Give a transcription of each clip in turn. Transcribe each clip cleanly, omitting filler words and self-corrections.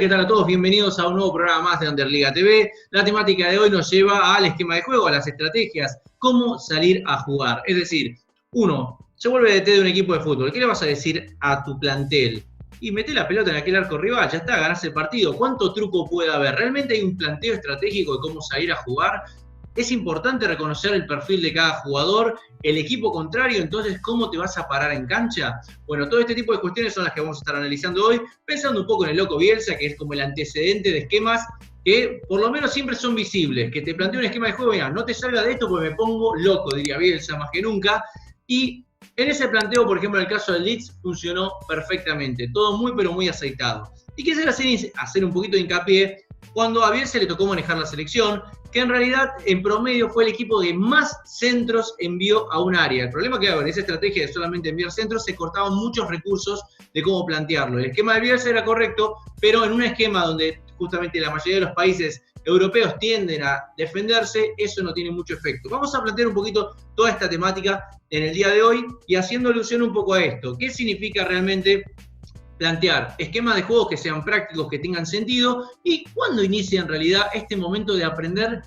¿Qué tal a todos? Bienvenidos a un nuevo programa más de Underliga TV. La temática de hoy nos lleva al esquema de juego, a las estrategias, cómo salir a jugar. Es decir, uno se vuelve DT de un equipo de fútbol. ¿Qué le vas a decir a tu plantel? Y mete la pelota en aquel arco rival, ya está, ganás el partido. ¿Cuánto truco puede haber? ¿Realmente hay un planteo estratégico de cómo salir a jugar? Es importante reconocer el perfil de cada jugador, el equipo contrario, entonces, ¿cómo te vas a parar en cancha? Bueno, todo este tipo de cuestiones son las que vamos a estar analizando hoy, pensando un poco en el Loco Bielsa, que es como el antecedente de esquemas que por lo menos siempre son visibles, que te plantea un esquema de juego, mira, no te salga de esto porque me pongo loco, diría Bielsa, más que nunca, y en ese planteo, por ejemplo, en el caso del Leeds, funcionó perfectamente, todo muy pero muy aceitado. Y quisiera hacer un poquito de hincapié cuando a Bielsa le tocó manejar la selección, que en realidad en promedio fue el equipo que más centros envió a un área. El problema que en esa estrategia de solamente enviar centros se cortaban muchos recursos de cómo plantearlo. El esquema de Bielsa era correcto, pero en un esquema donde justamente la mayoría de los países europeos tienden a defenderse, eso no tiene mucho efecto. Vamos a plantear un poquito toda esta temática en el día de hoy y haciendo alusión un poco a esto. ¿Qué significa realmente plantear esquemas de juegos que sean prácticos, que tengan sentido, y cuándo inicia en realidad este momento de aprender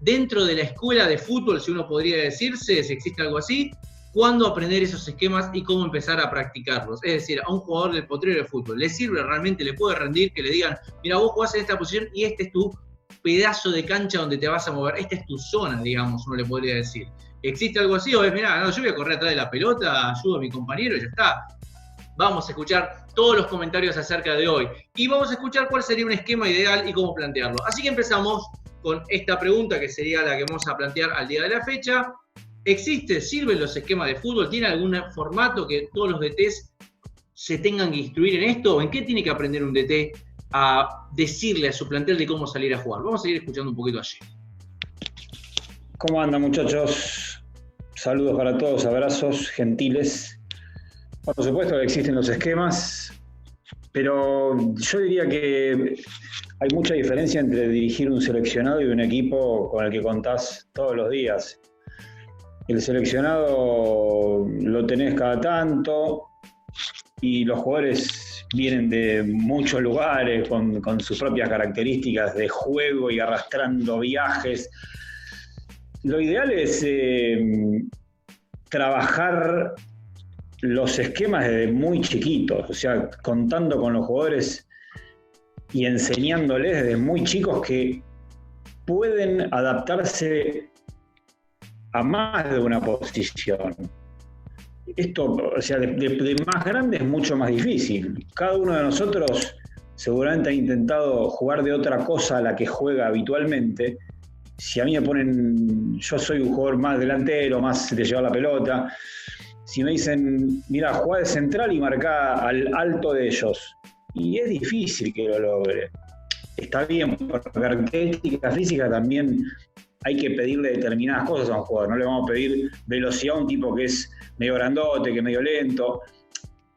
dentro de la escuela de fútbol, si uno podría decirse, si existe algo así, cuándo aprender esos esquemas y cómo empezar a practicarlos? Es decir, a un jugador del potrero de fútbol, ¿le sirve realmente, le puede rendir que le digan, mira, vos jugás en esta posición y este es tu pedazo de cancha donde te vas a mover, esta es tu zona, digamos, uno le podría decir? ¿Existe algo así? O es, mira, no, yo voy a correr atrás de la pelota, ayudo a mi compañero y ya está. Vamos a escuchar todos los comentarios acerca de hoy y vamos a escuchar cuál sería un esquema ideal y cómo plantearlo. Así que empezamos con esta pregunta que sería la que vamos a plantear al día de la fecha. ¿Sirven los esquemas de fútbol? ¿Tiene algún formato que todos los DTs se tengan que instruir en esto? ¿En qué tiene que aprender un DT a decirle a su plantel de cómo salir a jugar? Vamos a seguir escuchando un poquito allí. ¿Cómo andan, muchachos? Saludos para todos, abrazos gentiles. Por supuesto que existen los esquemas, pero yo diría que hay mucha diferencia entre dirigir un seleccionado y un equipo con el que contás todos los días. El seleccionado lo tenés cada tanto y los jugadores vienen de muchos lugares con sus propias características de juego y arrastrando viajes. Lo ideal es trabajar los esquemas desde muy chiquitos, o sea, contando con los jugadores y enseñándoles desde muy chicos que pueden adaptarse a más de una posición. Esto, o sea, de más grande es mucho más difícil. Cada uno de nosotros seguramente ha intentado jugar de otra cosa a la que juega habitualmente. Si a mí me ponen, yo soy un jugador más delantero, más de llevar la pelota. Si me dicen, mira, juega de central y marca al alto de ellos. Y es difícil que lo logre. Está bien, por característica física también hay que pedirle determinadas cosas a un jugador. No le vamos a pedir velocidad a un tipo que es medio grandote, que es medio lento.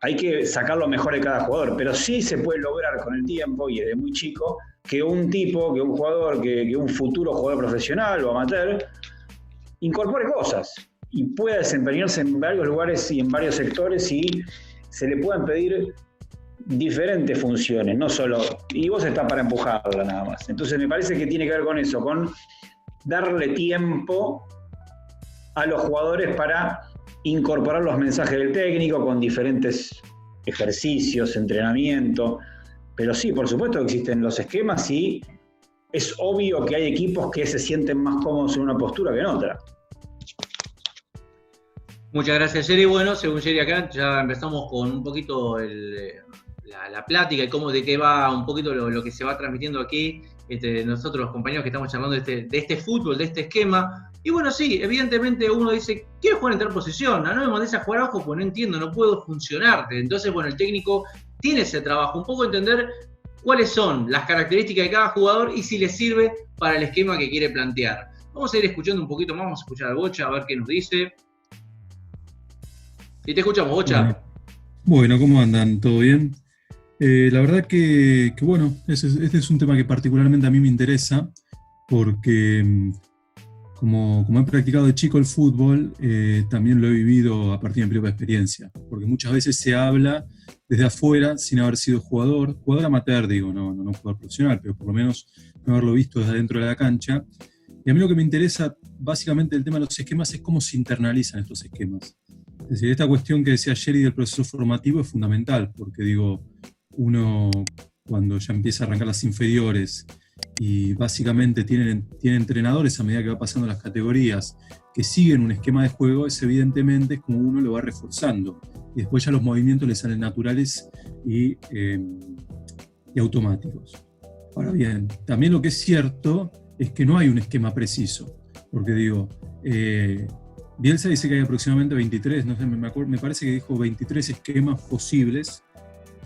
Hay que sacar lo mejor de cada jugador. Pero sí se puede lograr con el tiempo, y desde muy chico, que un jugador, que un futuro jugador profesional o amateur, incorpore cosas y pueda desempeñarse en varios lugares y en varios sectores y se le puedan pedir diferentes funciones, no solo, y vos estás para empujarla nada más. Entonces me parece que tiene que ver con eso, con darle tiempo a los jugadores para incorporar los mensajes del técnico con diferentes ejercicios, entrenamiento. Pero sí, por supuesto que existen los esquemas y es obvio que hay equipos que se sienten más cómodos en una postura que en otra. Muchas gracias, Jerry. Bueno, según Jerry acá, ya empezamos con un poquito la plática y cómo de qué va un poquito lo que se va transmitiendo aquí entre nosotros, los compañeros que estamos charlando de este fútbol, de este esquema. Y bueno, sí, evidentemente uno dice, quiero jugar en tal posición, no me mandes a jugar abajo porque no entiendo, no puedo funcionarte. Entonces, bueno, el técnico tiene ese trabajo, un poco entender cuáles son las características de cada jugador y si le sirve para el esquema que quiere plantear. Vamos a ir escuchando un poquito más, vamos a escuchar al Bocha, a ver qué nos dice. Y te escuchamos, Bocha. Bueno, ¿cómo andan? ¿Todo bien? La verdad que bueno, este es un tema que particularmente a mí me interesa porque como he practicado de chico el fútbol, también lo he vivido a partir de mi propia experiencia, porque muchas veces se habla desde afuera sin haber sido jugador amateur, digo, no jugador profesional, pero por lo menos no haberlo visto desde adentro de la cancha. Y a mí lo que me interesa básicamente del tema de los esquemas es cómo se internalizan estos esquemas. Es decir, esta cuestión que decía Jerry del proceso formativo es fundamental, porque digo, uno cuando ya empieza a arrancar las inferiores y básicamente tiene entrenadores a medida que va pasando las categorías que siguen un esquema de juego, es evidentemente es como uno lo va reforzando. Y después ya los movimientos le salen naturales y automáticos. Ahora bien, también lo que es cierto es que no hay un esquema preciso, porque digo, Bielsa dice que hay aproximadamente 23, no sé, me parece que dijo 23 esquemas posibles,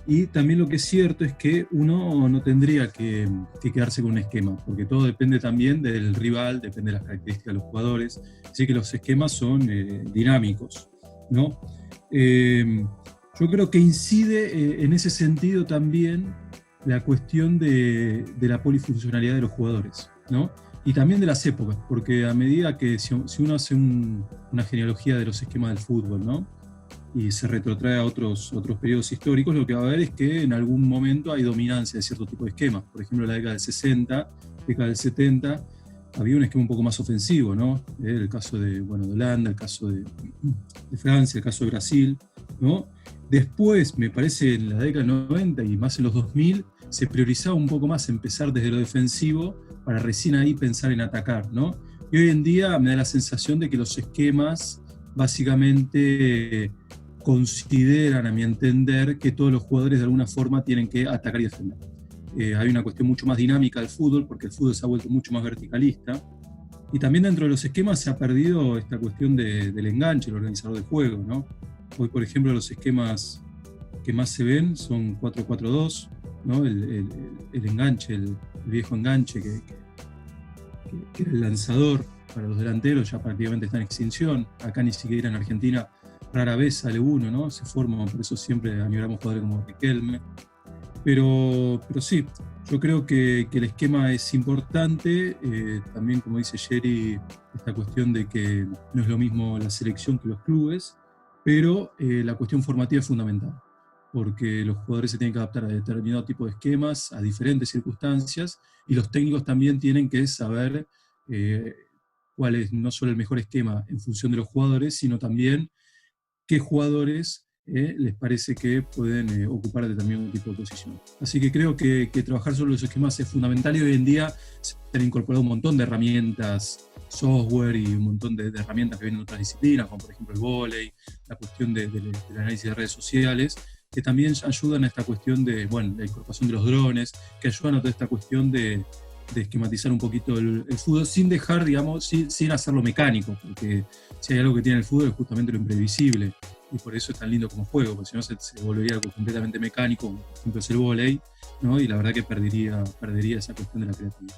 y también lo que es cierto es que uno no tendría que quedarse con un esquema, porque todo depende también del rival, depende de las características de los jugadores, así que los esquemas son dinámicos, ¿no? Yo creo que incide en ese sentido también la cuestión de la polifuncionalidad de los jugadores, ¿no? Y también de las épocas, porque a medida que si uno hace una genealogía de los esquemas del fútbol, ¿no? Y se retrotrae a otros periodos históricos, lo que va a ver es que en algún momento hay dominancia de cierto tipo de esquemas. Por ejemplo, en la década del 60, década del 70, había un esquema un poco más ofensivo, ¿no? El caso de Holanda, el caso de Francia, el caso de Brasil, ¿no? Después, me parece, en la década del 90 y más en los 2000, se priorizaba un poco más empezar desde lo defensivo para recién ahí pensar en atacar, ¿no? Y hoy en día me da la sensación de que los esquemas básicamente consideran, a mi entender, que todos los jugadores de alguna forma tienen que atacar y defender. Hay una cuestión mucho más dinámica del fútbol, porque el fútbol se ha vuelto mucho más verticalista, y también dentro de los esquemas se ha perdido esta cuestión del enganche, el organizador de juego, ¿no? Hoy, por ejemplo, los esquemas que más se ven son 4-4-2, ¿no? El enganche, el viejo enganche que era el lanzador para los delanteros, ya prácticamente está en extinción. Acá ni siquiera en Argentina rara vez sale uno, ¿no? Se forma, por eso siempre añoramos jugadores como Riquelme. Pero sí, yo creo que el esquema es importante. También, como dice Jerry, esta cuestión de que no es lo mismo la selección que los clubes, pero la cuestión formativa es fundamental, porque los jugadores se tienen que adaptar a determinado tipo de esquemas, a diferentes circunstancias, y los técnicos también tienen que saber cuál es no solo el mejor esquema en función de los jugadores, sino también qué jugadores les parece que pueden ocupar determinado tipo de posición. Así que creo que trabajar sobre los esquemas es fundamental, y hoy en día se han incorporado un montón de herramientas, software y un montón de herramientas que vienen de otras disciplinas, como por ejemplo el vóley, la cuestión del análisis de redes sociales, que también ayudan a esta cuestión de, la incorporación de los drones, que ayudan a toda esta cuestión de esquematizar un poquito el fútbol, sin dejar, digamos, sin hacerlo mecánico, porque si hay algo que tiene el fútbol es justamente lo imprevisible, y por eso es tan lindo como juego, porque si no se volvería algo completamente mecánico, como por ejemplo es el vóley, ¿no? Y la verdad que perdería esa cuestión de la creatividad.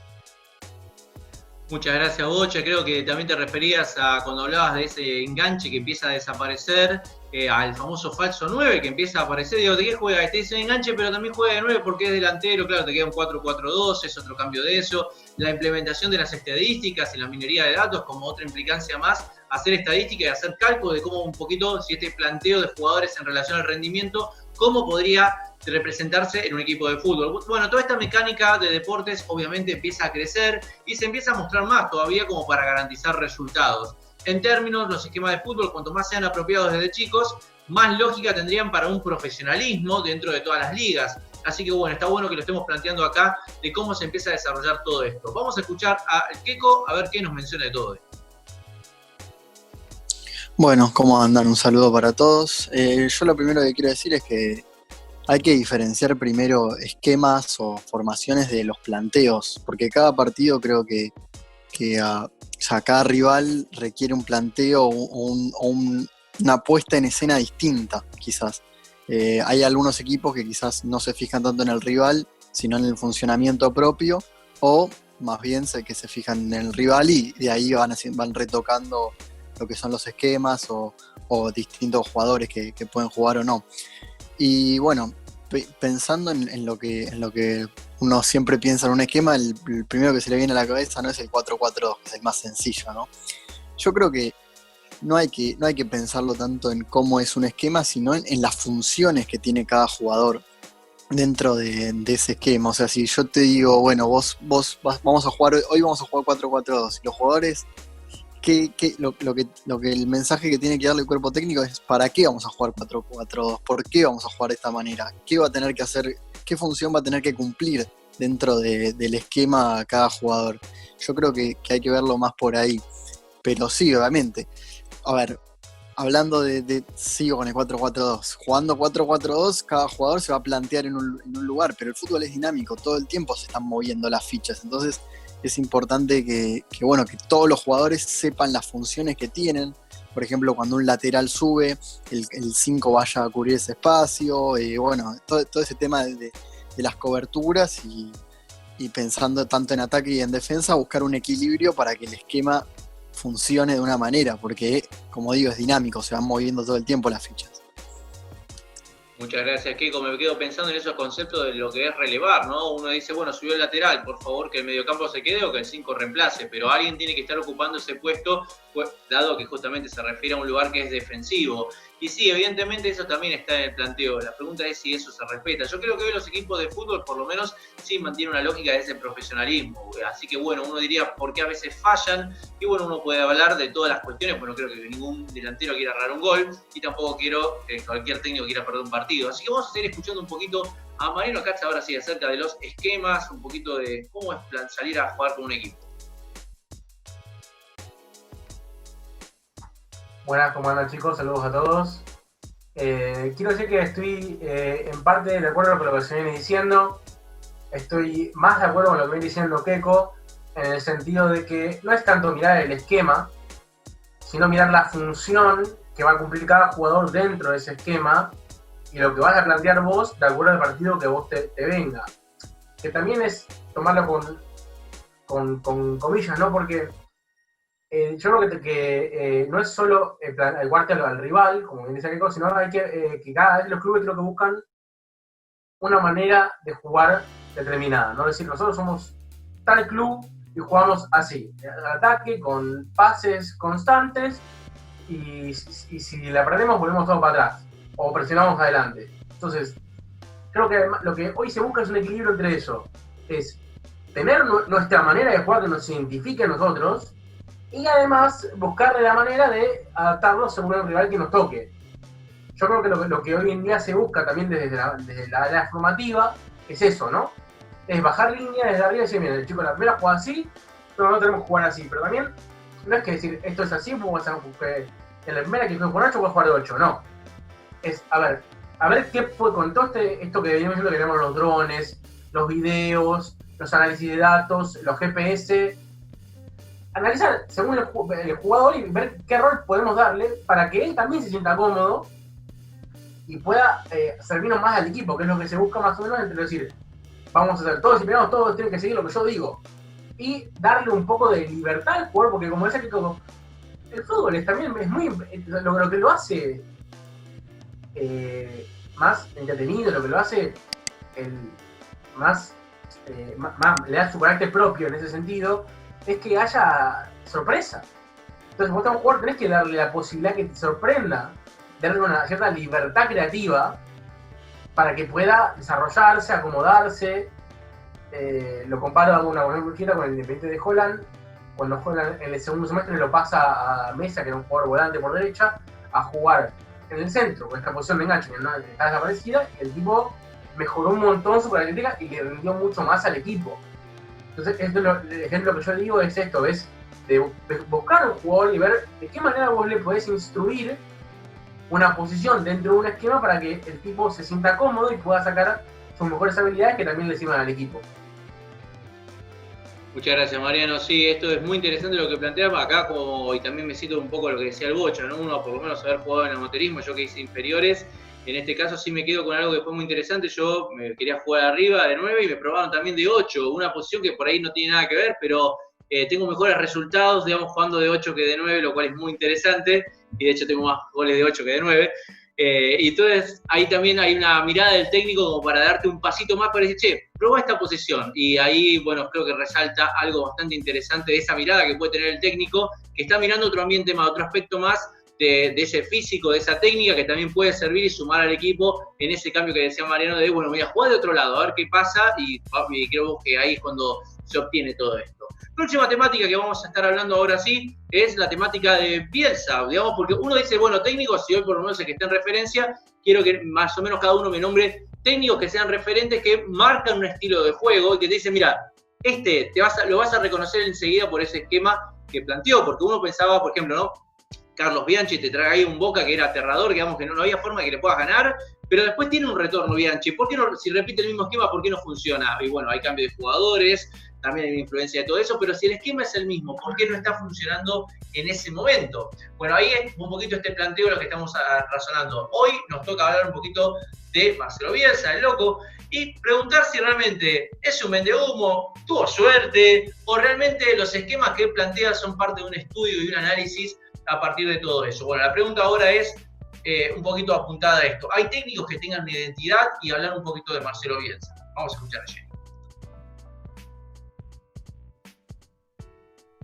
Muchas gracias, Bocha. Creo que también te referías a cuando hablabas de ese enganche que empieza a desaparecer, al famoso falso 9 que empieza a aparecer. Digo, ¿de qué juega? Este dice enganche, pero también juega de 9 porque es delantero. Claro, te queda un 4-4-2, es otro cambio de eso. La implementación de las estadísticas y la minería de datos como otra implicancia más. Hacer estadística y hacer cálculo de cómo un poquito, si este planteo de jugadores en relación al rendimiento, cómo podría representarse en un equipo de fútbol. Bueno, toda esta mecánica de deportes obviamente empieza a crecer y se empieza a mostrar más todavía como para garantizar resultados. En términos, los esquemas de fútbol, cuanto más sean apropiados desde chicos, más lógica tendrían para un profesionalismo dentro de todas las ligas. Así que bueno, está bueno que lo estemos planteando acá de cómo se empieza a desarrollar todo esto. Vamos a escuchar a Keiko a ver qué nos menciona de todo esto. Bueno, ¿cómo andan? Un saludo para todos. Yo lo primero que quiero decir es que hay que diferenciar primero esquemas o formaciones de los planteos, porque cada partido creo que cada rival requiere un planteo o una puesta en escena distinta, quizás. Hay algunos equipos que quizás no se fijan tanto en el rival, sino en el funcionamiento propio, o más bien que se fijan en el rival y de ahí van retocando lo que son los esquemas o distintos jugadores que pueden jugar o no. Y bueno, pensando en lo que uno siempre piensa en un esquema, el primero que se le viene a la cabeza no es el 4-4-2, que es el más sencillo, ¿no? Yo creo que no hay que pensarlo tanto en cómo es un esquema, sino en las funciones que tiene cada jugador dentro de ese esquema. O sea, si yo te digo, bueno, vamos a jugar, hoy vamos a jugar 4-4-2, y los jugadores, lo que el mensaje que tiene que darle el cuerpo técnico es ¿para qué vamos a jugar 4-4-2? ¿Por qué vamos a jugar de esta manera? ¿Qué va a tener que hacer? ¿Qué función va a tener que cumplir dentro del esquema cada jugador? Yo creo que hay que verlo más por ahí. Pero sí, obviamente. A ver, hablando sigo con el 4-4-2. Jugando 4-4-2, cada jugador se va a plantear en un lugar, pero el fútbol es dinámico, todo el tiempo se están moviendo las fichas. Entonces es importante que todos los jugadores sepan las funciones que tienen. Por ejemplo, cuando un lateral sube, el 5 vaya a cubrir ese espacio. Todo ese tema de las coberturas y pensando tanto en ataque y en defensa, buscar un equilibrio para que el esquema funcione de una manera, porque, como digo, es dinámico, se van moviendo todo el tiempo las fichas. Muchas gracias, Keiko. Me quedo pensando en esos conceptos de lo que es relevar, ¿no? Uno dice, bueno, subió el lateral, por favor que el mediocampo se quede o que el 5 reemplace, pero alguien tiene que estar ocupando ese puesto, dado que justamente se refiere a un lugar que es defensivo. Y sí, evidentemente eso también está en el planteo. La pregunta es si eso se respeta. Yo creo que hoy los equipos de fútbol, por lo menos, sí mantienen una lógica de ese profesionalismo. Así que, bueno, uno diría por qué a veces fallan. Y bueno, uno puede hablar de todas las cuestiones, pues no creo que ningún delantero quiera errar un gol. Y tampoco quiero que cualquier técnico quiera perder un partido. Así que vamos a seguir escuchando un poquito a Mariano Cacha, ahora sí, acerca de los esquemas, un poquito de cómo es salir a jugar con un equipo. Buenas, ¿cómo andan, chicos? Saludos a todos. Quiero decir que estoy en parte de acuerdo con lo que se viene diciendo. Estoy más de acuerdo con lo que viene diciendo Keiko, en el sentido de que no es tanto mirar el esquema, sino mirar la función que va a cumplir cada jugador dentro de ese esquema y lo que vas a plantear vos de acuerdo al partido que vos te venga. Que también es tomarlo con comillas, ¿no? Porque yo creo que no es solo el guarte al rival, como bien dice Keiko, sino hay que cada vez los clubes creo que buscan una manera de jugar determinada, ¿no? Es decir, nosotros somos tal club y jugamos así, ataque con pases constantes y si la perdemos volvemos todos para atrás o presionamos adelante. Entonces, creo que lo que hoy se busca es un equilibrio entre eso, es tener nuestra manera de jugar que nos identifique a nosotros y además buscarle la manera de adaptarnos según el rival que nos toque. Yo creo que lo que hoy en día se busca también desde la formativa es eso, ¿no? Es bajar línea desde arriba y decir, mira, el chico la primera juega así, pero no tenemos que jugar así. Pero también no es que decir, esto es así, pues en la primera que juega con 8 voy a jugar de 8, no. Es, a ver qué fue con todo esto que venimos diciendo que tenemos los drones, los videos, los análisis de datos, los GPS. Analizar según el jugador y ver qué rol podemos darle para que él también se sienta cómodo y pueda servirnos más al equipo, que es lo que se busca más o menos, entre decir, vamos a hacer todos y pegamos, todos tienen que seguir lo que yo digo. Y darle un poco de libertad al jugador, porque como decía que el fútbol también es muy... Lo que lo hace más entretenido, lo que lo hace más le da su carácter propio en ese sentido, es que haya sorpresa. Entonces vos como jugador tenés que darle la posibilidad que te sorprenda, darle una cierta libertad creativa para que pueda desarrollarse, acomodarse. Lo comparo a una buena con el Independiente de Holland, cuando Holland en el segundo semestre lo pasa a Mesa, que era un jugador volante por derecha, a jugar en el centro, con esta posición de enganche, ¿no? Está desaparecida, y el tipo mejoró un montón su característica y le rindió mucho más al equipo. Entonces, el ejemplo que yo digo es esto, es de buscar un jugador y ver de qué manera vos le podés instruir una posición dentro de un esquema para que el tipo se sienta cómodo y pueda sacar sus mejores habilidades que también le sirvan al equipo. Muchas gracias, Mariano. Sí, esto es muy interesante lo que planteaba acá, y también me cito un poco lo que decía el Bocha, ¿no? Uno, por lo menos, haber jugado en el amateurismo, yo que hice inferiores, en este caso sí me quedo con algo que fue muy interesante. Yo me quería jugar arriba de 9 y me probaron también de 8, una posición que por ahí no tiene nada que ver, pero tengo mejores resultados, digamos, jugando de 8 que de 9, lo cual es muy interesante, y de hecho tengo más goles de 8 que de 9. Y entonces ahí también hay una mirada del técnico como para darte un pasito más para decir, che, prueba esta posición. Y ahí, bueno, creo que resalta algo bastante interesante de esa mirada que puede tener el técnico, que está mirando otro ambiente más, otro aspecto más de ese físico, de esa técnica que también puede servir y sumar al equipo en ese cambio que decía Mariano de, bueno, voy a jugar de otro lado, a ver qué pasa, y creo que ahí es cuando se obtiene todo esto. Próxima temática que vamos a estar hablando ahora sí es la temática de Bielsa, digamos, porque uno dice, bueno, técnicos, si hoy por lo menos el que está en referencia, quiero que más o menos cada uno me nombre técnicos que sean referentes, que marcan un estilo de juego y que te dicen, mira, lo vas a reconocer enseguida por ese esquema que planteó, porque uno pensaba, por ejemplo, ¿no? Carlos Bianchi te trae ahí un Boca que era aterrador, digamos que no había forma de que le puedas ganar, pero después tiene un retorno Bianchi. ¿Por qué no, si repite el mismo esquema, por qué no funciona? Y bueno, hay cambio de jugadores, también hay influencia de todo eso, pero si el esquema es el mismo, ¿por qué no está funcionando en ese momento? Bueno, ahí es un poquito este planteo de lo que estamos razonando. Hoy nos toca hablar un poquito de Marcelo Bielsa, el loco, y preguntar si realmente es un vendehumo, tuvo suerte, o realmente los esquemas que él plantea son parte de un estudio y un análisis a partir de todo eso. Bueno, la pregunta ahora es un poquito apuntada a esto. ¿Hay técnicos que tengan una identidad? Y hablar un poquito de Marcelo Bielsa. Vamos a escuchar a Jenny.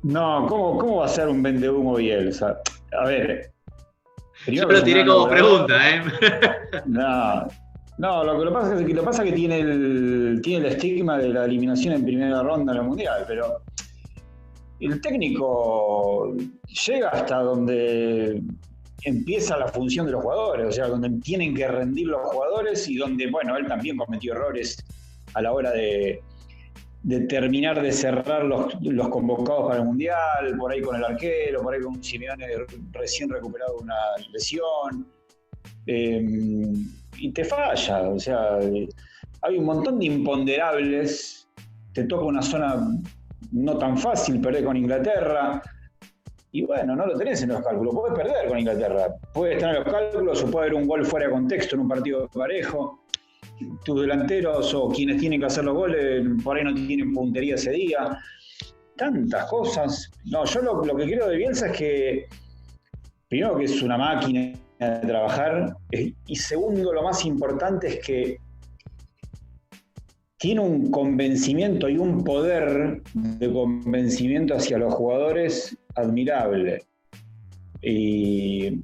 No, ¿cómo va a ser un vendehumo Bielsa? A ver. Yo lo tiré como pregunta, ¿eh? No, lo que pasa es que tiene el estigma de la eliminación en primera ronda en el Mundial, pero el técnico llega hasta donde empieza la función de los jugadores, o sea, donde tienen que rendir los jugadores y donde, bueno, él también cometió errores a la hora de terminar de cerrar los convocados para el Mundial, por ahí con el arquero, por ahí con un Simeone recién recuperado de una lesión, y te falla, o sea, hay un montón de imponderables, te toca una zona no tan fácil, perder con Inglaterra, y bueno, no lo tenés en los cálculos, podés perder con Inglaterra, puede estar en los cálculos o puede haber un gol fuera de contexto en un partido parejo, tus delanteros o quienes tienen que hacer los goles por ahí no tienen puntería ese día, tantas cosas. No, yo lo que creo de Bielsa es que primero que es una máquina de trabajar y segundo, lo más importante es que tiene un convencimiento y un poder de convencimiento hacia los jugadores admirable. Y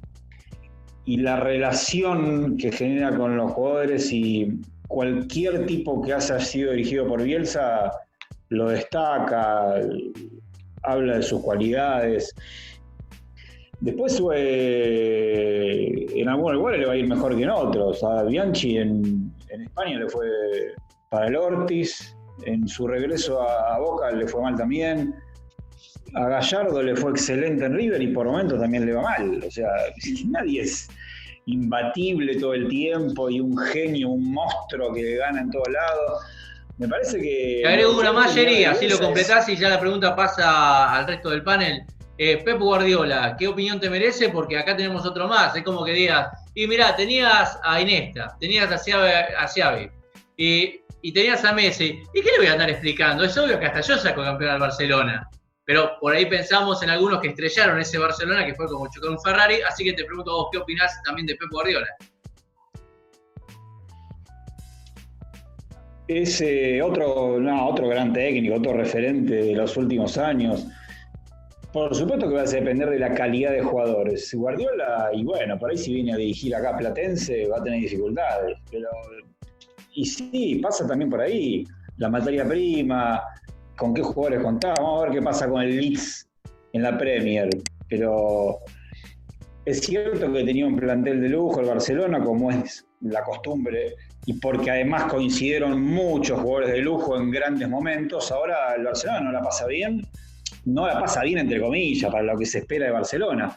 la relación que genera con los jugadores y cualquier tipo que haya sido dirigido por Bielsa lo destaca, habla de sus cualidades. Después en algunos lugares le va a ir mejor que en otros. A Bianchi en España le fue para el Ortiz, en su regreso a Boca le fue mal también. A Gallardo le fue excelente en River y por momentos también le va mal. O sea, nadie es imbatible todo el tiempo y un genio, un monstruo que gana en todos lados. Me parece que... Te agrego una más, Jerry, así lo completás y ya la pregunta pasa al resto del panel. Pep Guardiola, ¿qué opinión te merece? Porque acá tenemos otro más. Es como que digas, y mirá, tenías a Iniesta, tenías a Xavi y tenías a Messi. ¿Y qué le voy a andar explicando? Es obvio que hasta yo saco campeón al Barcelona. Pero por ahí pensamos en algunos que estrellaron ese Barcelona, que fue como chocar un Ferrari. Así que te pregunto a vos, ¿qué opinás también de Pep Guardiola? Es otro gran técnico, otro referente de los últimos años. Por supuesto que va a depender de la calidad de jugadores. Guardiola, y bueno, por ahí si viene a dirigir acá a Platense va a tener dificultades. Y sí, pasa también por ahí. La materia prima, con qué jugadores contaba. Vamos a ver qué pasa con el Leeds en la Premier. Pero es cierto que tenía un plantel de lujo el Barcelona, como es la costumbre, y porque además coincidieron muchos jugadores de lujo en grandes momentos. Ahora el Barcelona no la pasa bien entre comillas, para lo que se espera de Barcelona,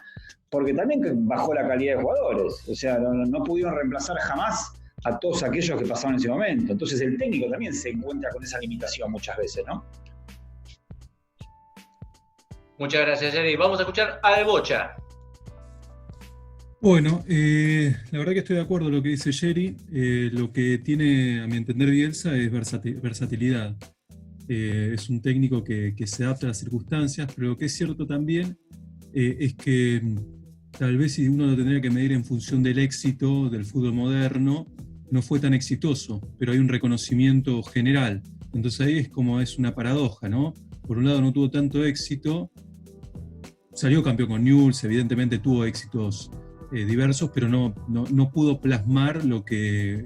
porque también bajó la calidad de jugadores, o sea, no pudieron reemplazar jamás a todos aquellos que pasaban en ese momento. Entonces el técnico también se encuentra con esa limitación muchas veces, ¿no? Muchas gracias, Jerry. Vamos a escuchar al Bocha. Bueno, la verdad que estoy de acuerdo con lo que dice Jerry. Lo que tiene, a mi entender, Bielsa es versatilidad. Es un técnico que se adapta a las circunstancias, pero lo que es cierto también es que tal vez si uno lo tendría que medir en función del éxito del fútbol moderno, no fue tan exitoso, pero hay un reconocimiento general. Entonces ahí es una paradoja, ¿no? Por un lado no tuvo tanto éxito, salió campeón con Newell's, evidentemente tuvo éxitos diversos, pero no pudo plasmar lo que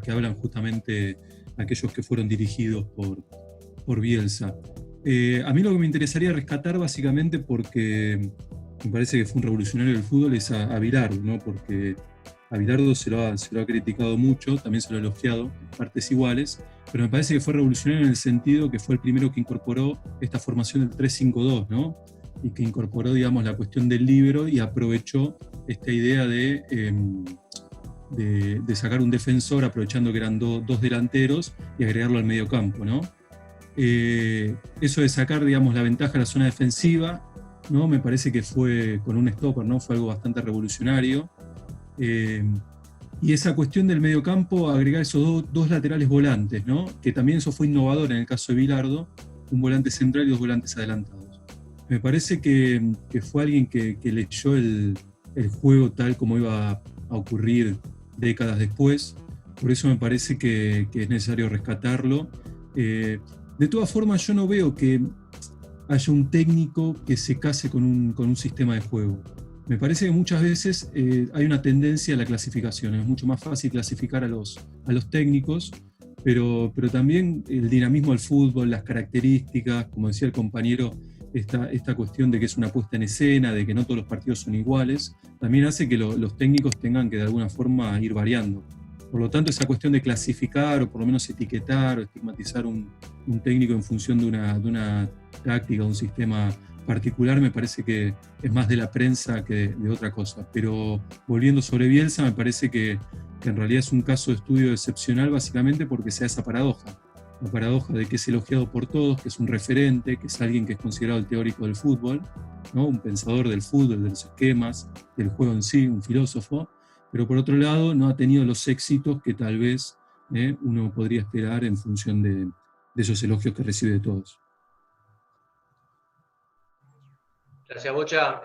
hablan justamente aquellos que fueron dirigidos por Bielsa. A mí lo que me interesaría rescatar básicamente, porque me parece que fue un revolucionario del fútbol, es a Bilardo, ¿no? Porque a Bilardo se lo ha criticado mucho, también se lo ha elogiado en partes iguales, pero me parece que fue revolucionario en el sentido que fue el primero que incorporó esta formación del 3-5-2, ¿no? Y que incorporó, digamos, la cuestión del líbero y aprovechó esta idea de sacar un defensor aprovechando que eran dos delanteros y agregarlo al medio campo, ¿no? Eso de sacar, digamos, la ventaja a la zona defensiva, ¿no? Me parece que fue con un stopper, ¿no? Fue algo bastante revolucionario. Y esa cuestión del medio campo, agregar esos dos laterales volantes, ¿no? Que también eso fue innovador en el caso de Bilardo, un volante central y dos volantes adelantados. Me parece que fue alguien que leyó el juego tal como iba a ocurrir décadas después. Por eso me parece que es necesario rescatarlo. De todas formas, yo no veo que haya un técnico que se case con un sistema de juego. Me parece que muchas veces hay una tendencia a la clasificación. Es mucho más fácil clasificar a los técnicos, pero también el dinamismo del fútbol, las características, como decía el compañero, esta cuestión de que es una puesta en escena, de que no todos los partidos son iguales, también hace que los técnicos tengan que de alguna forma ir variando. Por lo tanto, esa cuestión de clasificar o por lo menos etiquetar o estigmatizar un técnico en función de una táctica, de un sistema particular, me parece que es más de la prensa que de otra cosa. Pero volviendo sobre Bielsa, me parece que en realidad es un caso de estudio excepcional, básicamente porque se da esa paradoja. La paradoja de que es elogiado por todos, que es un referente, que es alguien que es considerado el teórico del fútbol, ¿no? Un pensador del fútbol, de los esquemas, del juego en sí, un filósofo, pero por otro lado no ha tenido los éxitos que tal vez uno podría esperar en función de esos elogios que recibe de todos. Gracias, Bocha.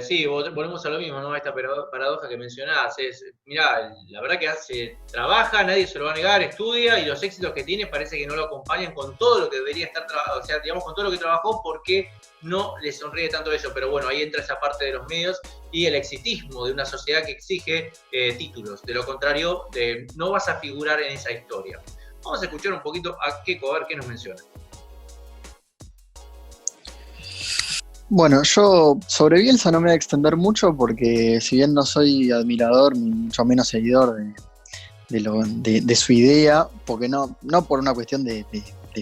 Sí, volvemos a lo mismo, ¿no? A esta paradoja que mencionás. Mirá, la verdad que trabaja, nadie se lo va a negar, estudia, y los éxitos que tiene parece que no lo acompañan con todo lo que debería estar trabajando, o sea, digamos, con todo lo que trabajó, porque no le sonríe tanto eso. Pero bueno, ahí entra esa parte de los medios y el exitismo de una sociedad que exige títulos. De lo contrario, no vas a figurar en esa historia. Vamos a escuchar un poquito a Keco, a ver qué nos menciona. Bueno, yo sobre Bielsa no me voy a extender mucho porque si bien no soy admirador ni mucho menos seguidor de su idea, porque no por una cuestión de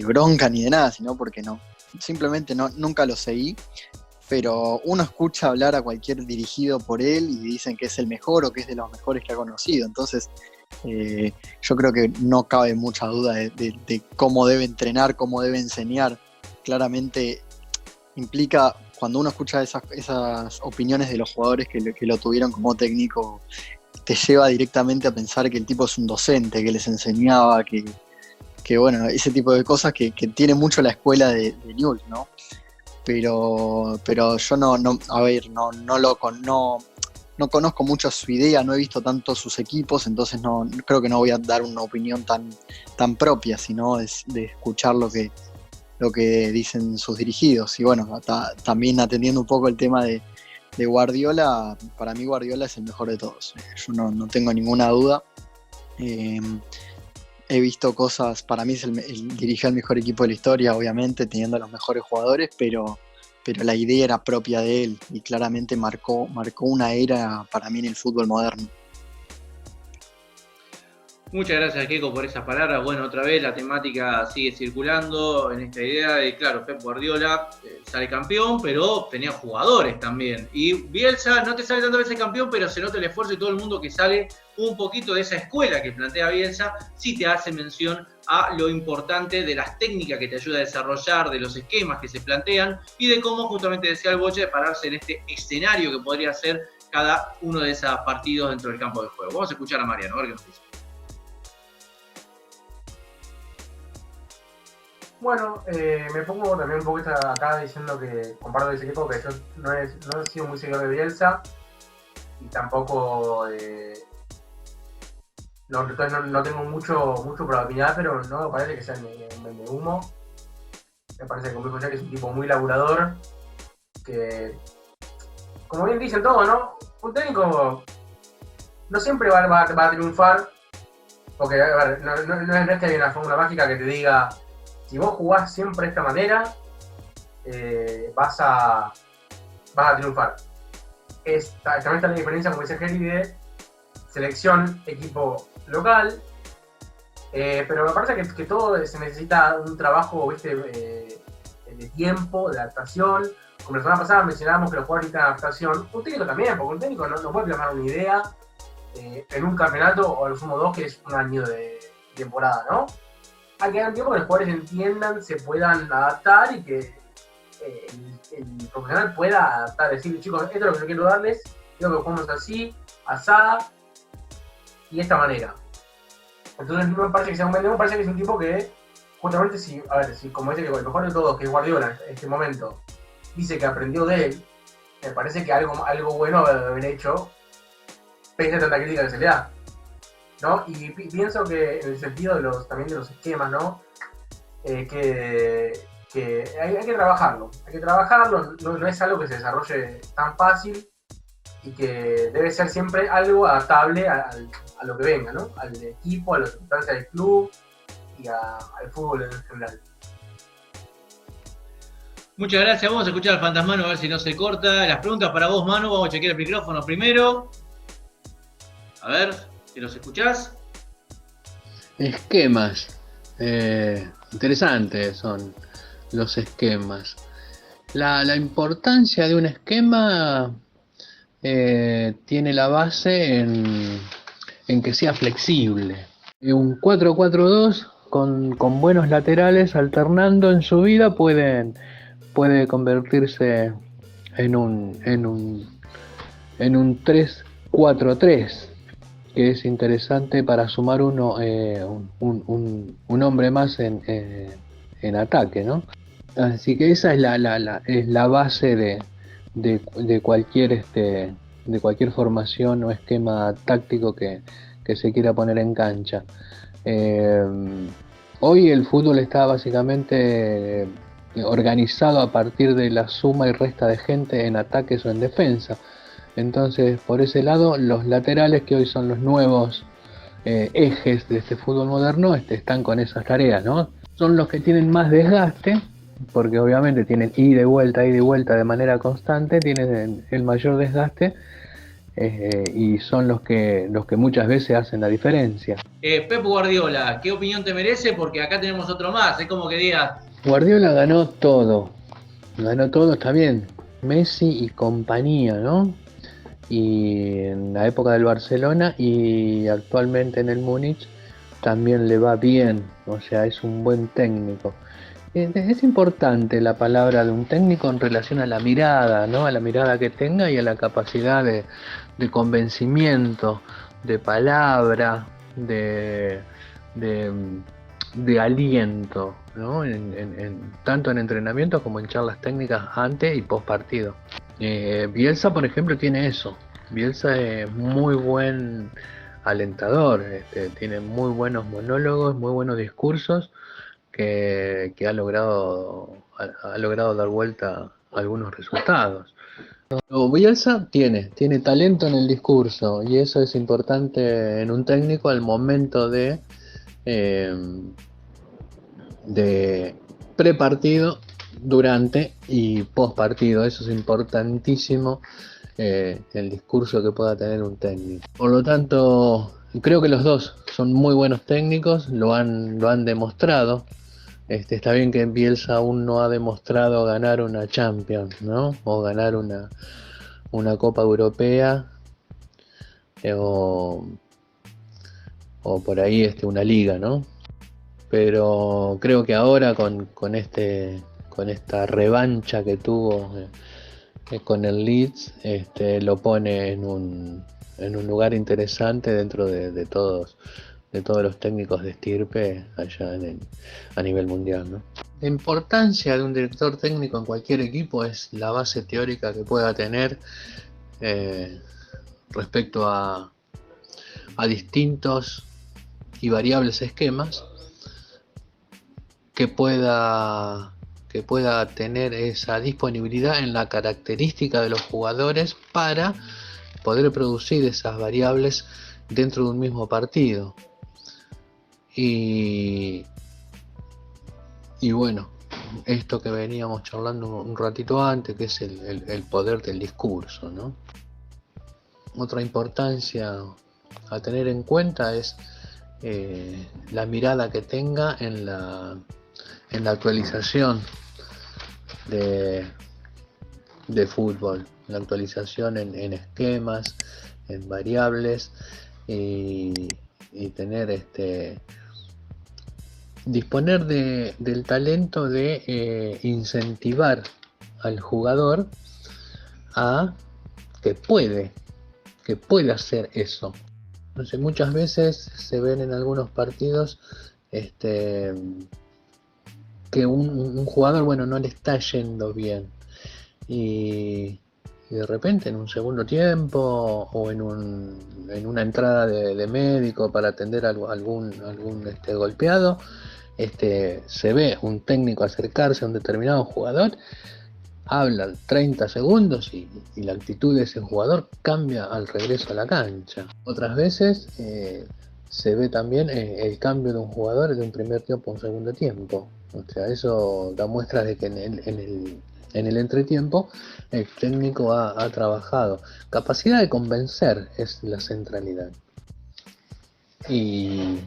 bronca ni de nada, sino porque simplemente nunca lo seguí, pero uno escucha hablar a cualquier dirigido por él y dicen que es el mejor o que es de los mejores que ha conocido. Entonces yo creo que no cabe mucha duda de cómo debe entrenar, cómo debe enseñar. Claramente implica, cuando uno escucha esas opiniones de los jugadores que lo tuvieron como técnico, te lleva directamente a pensar que el tipo es un docente, que les enseñaba, que bueno, ese tipo de cosas que tiene mucho la escuela de Newell's, ¿no? Pero yo no conozco mucho su idea, no he visto tanto sus equipos, entonces creo que no voy a dar una opinión tan propia, sino de escuchar lo que dicen sus dirigidos. Y bueno, también atendiendo un poco el tema de Guardiola, para mí Guardiola es el mejor de todos. Yo no tengo ninguna duda. He visto cosas, para mí dirigió el mejor equipo de la historia, obviamente, teniendo los mejores jugadores, pero la idea era propia de él y claramente marcó una era para mí en el fútbol moderno. Muchas gracias, Keco, por esas palabras. Bueno, otra vez la temática sigue circulando en esta idea de, claro, Pep Guardiola sale campeón, pero tenía jugadores también. Y Bielsa no te sale tantas veces campeón, pero se nota el esfuerzo y todo el mundo que sale un poquito de esa escuela que plantea Bielsa, sí te hace mención a lo importante de las técnicas que te ayuda a desarrollar, de los esquemas que se plantean y de cómo, justamente decía el Boche, de pararse en este escenario que podría ser cada uno de esos partidos dentro del campo de juego. Vamos a escuchar a Mariano, a ver qué nos dice. Bueno, me pongo también un poquito acá diciendo que comparto ese equipo, que yo no he sido muy seguidor de Bielsa. tampoco no tengo mucho probabilidad, pero no me parece que sea un vende humo. Me parece que como dijo Jack es un tipo muy laburador, que como bien dicen todos, ¿no? Un técnico no siempre va a triunfar, porque a ver, no es que hay una fórmula mágica que te diga, si vos jugás siempre de esta manera, vas a triunfar. También está la diferencia, como dice Jerry, de selección, equipo local, pero me parece que todo se necesita un trabajo, ¿viste? De tiempo, de adaptación. Como la semana pasada mencionábamos que los jugadores necesitan adaptación, un técnico también, porque un técnico no puede plasmar una idea en un campeonato o a lo sumo 2, que es un año de temporada, ¿no? Hay que dar un tiempo que los jugadores entiendan, se puedan adaptar y que el profesional pueda adaptar, decir, chicos, esto es lo que yo quiero darles, quiero que jugamos así, asada y de esta manera. Entonces no me parece que sea un vendedor, me parece que es un tipo que justamente si como dice que el mejor de todos, que es Guardiola en este momento, dice que aprendió de él, me parece que algo bueno debe haber hecho, pese a tanta crítica que se le da, ¿no? Y pienso que en el sentido también de los esquemas, ¿no? Que hay que trabajarlo, no es algo que se desarrolle tan fácil y que debe ser siempre algo adaptable a lo que venga, ¿no? Al equipo, a la circunstancia del club y al fútbol en general. Muchas gracias, vamos a escuchar al Fantasmano a ver si no se corta. Las preguntas para vos, Manu, vamos a chequear el micrófono primero. A ver, si los escuchás. Esquemas. Interesantes son los esquemas. La importancia de un esquema tiene la base en que sea flexible. Un 4-4-2 con buenos laterales alternando en su vida puede convertirse en un 3-4-3, que es interesante para sumar un hombre más en ataque, ¿no? Así que esa es la base de cualquier formación o esquema táctico que se quiera poner en cancha. Hoy el fútbol está básicamente organizado a partir de la suma y resta de gente en ataques o en defensa. Entonces, por ese lado, los laterales, que hoy son los nuevos ejes de este fútbol moderno, están con esas tareas, ¿no? Son los que tienen más desgaste, porque obviamente tienen ida y vuelta de manera constante, tienen el mayor desgaste, y son los que muchas veces hacen la diferencia. Pep Guardiola, ¿qué opinión te merece? Porque acá tenemos otro más, es como que digas... Guardiola ganó todo, está bien, Messi y compañía, ¿no? Y en la época del Barcelona y actualmente en el Múnich también le va bien, o sea, es un buen técnico. Es importante la palabra de un técnico en relación a la mirada, ¿no? A la mirada que tenga y a la capacidad de convencimiento, de palabra, de aliento, ¿no? Tanto en entrenamientos como en charlas técnicas antes y post partido. Bielsa, por ejemplo, tiene eso. Bielsa es muy buen alentador, tiene muy buenos monólogos, muy buenos discursos que ha logrado dar vuelta a algunos resultados. Bielsa tiene talento en el discurso, y eso es importante en un técnico al momento de prepartido, durante y post partido. Eso es importantísimo, el discurso que pueda tener un técnico. Por lo tanto, creo que los dos son muy buenos técnicos, lo han demostrado. Está bien que Bielsa aún no ha demostrado ganar una Champions, ¿no? O ganar una Copa Europea, o por ahí una liga, ¿no? Pero creo que ahora con esta revancha que tuvo con el Leeds, lo pone en un lugar interesante dentro de todos los técnicos de estirpe allá a nivel mundial, ¿no? La importancia de un director técnico en cualquier equipo es la base teórica que pueda tener respecto a distintos y variables esquemas que pueda tener esa disponibilidad en la característica de los jugadores para poder producir esas variables dentro de un mismo partido. Y bueno, esto que veníamos charlando un ratito antes, que es el poder del discurso, ¿no? Otra importancia a tener en cuenta es la mirada que tenga en la actualización de fútbol, la actualización en esquemas, en variables, y tener disponer del talento de incentivar al jugador a que puede hacer eso. Entonces, muchas veces se ven en algunos partidos que un jugador, bueno, no le está yendo bien, y de repente en un segundo tiempo o en una entrada de médico para atender a algún golpeado, se ve un técnico acercarse a un determinado jugador, habla 30 segundos y la actitud de ese jugador cambia al regreso a la cancha. Otras veces se ve también el cambio de un jugador de un primer tiempo a un segundo tiempo. O sea, eso da muestras de que en el entretiempo el técnico ha trabajado. Capacidad de convencer es la centralidad. Y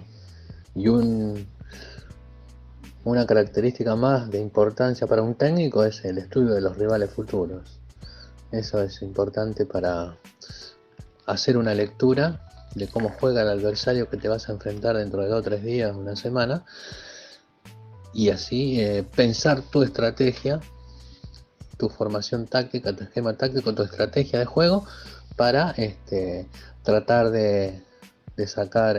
una característica más de importancia para un técnico es el estudio de los rivales futuros. Eso es importante para hacer una lectura de cómo juega el adversario que te vas a enfrentar dentro de 2 o 3 días, una semana, y así pensar tu estrategia, tu formación táctica, tu esquema táctico, tu estrategia de juego para tratar de destacar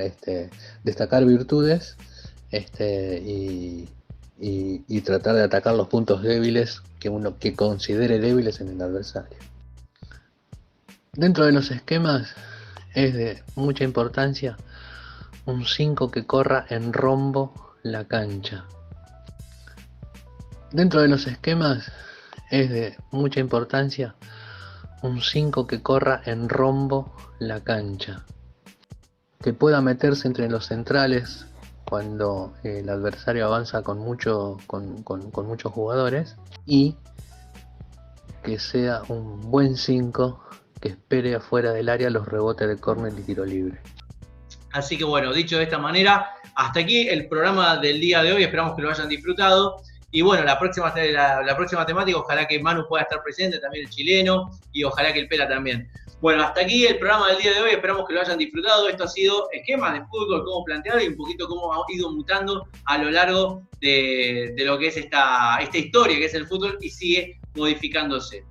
virtudes y tratar de atacar los puntos débiles que considere débiles en el adversario. Dentro de los esquemas es de mucha importancia un 5 que corra en rombo la cancha. Dentro de los esquemas es de mucha importancia un 5 que corra en rombo la cancha, que pueda meterse entre los centrales cuando el adversario avanza con muchos jugadores, y que sea un buen 5 que espere afuera del área los rebotes de córner y tiro libre. Así que bueno, dicho de esta manera, hasta aquí el programa del día de hoy. Esperamos que lo hayan disfrutado. Y bueno, la próxima temática, ojalá que Manu pueda estar presente, también el chileno, y ojalá que el Pela también. Bueno, hasta aquí el programa del día de hoy, esperamos que lo hayan disfrutado. Esto ha sido esquemas de fútbol, cómo planteado y un poquito cómo ha ido mutando a lo largo de lo que es esta historia que es el fútbol, y sigue modificándose.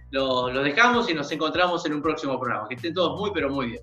Lo dejamos y nos encontramos en un próximo programa. Que estén todos muy, pero muy bien.